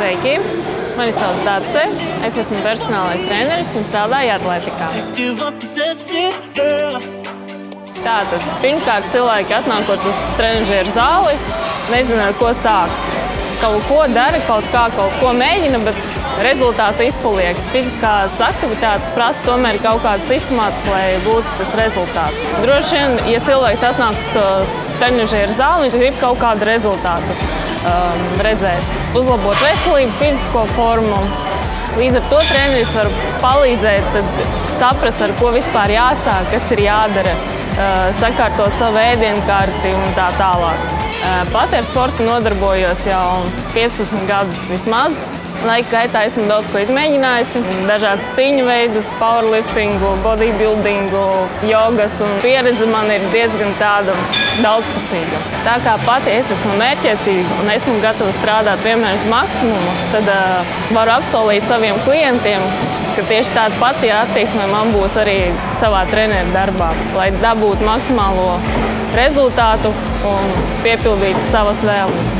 Sveiki! Mani sauc Dace, es esmu personālais treneris un strādāju atletikā. Tātad, pirmkārt, cilvēki atnākot uz trenižieru zāli, nezina, ar ko sākt. Kaut ko dara, kaut ko mēģina, bet rezultāts izpaliek. Fiziskās aktivitātes prasa tomēr kaut kādu sistemātiku, lai būtu tas rezultāts. Droši vien, ja cilvēks atnāk uz to trenižieru zāli, viņš grib kaut kādu rezultātu redzēt. Uzlabot veselību, fizisko formu. Līdz ar to treneris var palīdzēt saprast, ar ko vispār jāsāk, kas ir jādara, sakārtot savu ēdienkarti un tā tālāk. Pati ar sportu nodarbojos jau 15 gadus vismaz. Laika gaitā esmu daudz ko izmēģinājusi. Dažādas cīņu veidus, powerliftingu, bodybuildingu, jogas, un pieredze man ir diezgan tāda daudzpusīga. Tā kā pati es esmu mērķiecīga un esmu gatava strādāt vienmēr uz maksimumu, tad varu apsolīt saviem klientiem, ka tieši tāda pati attieksme man būs arī savā treneru darbā, lai dabūtu maksimālo rezultātu un piepildītu savas vēlmes.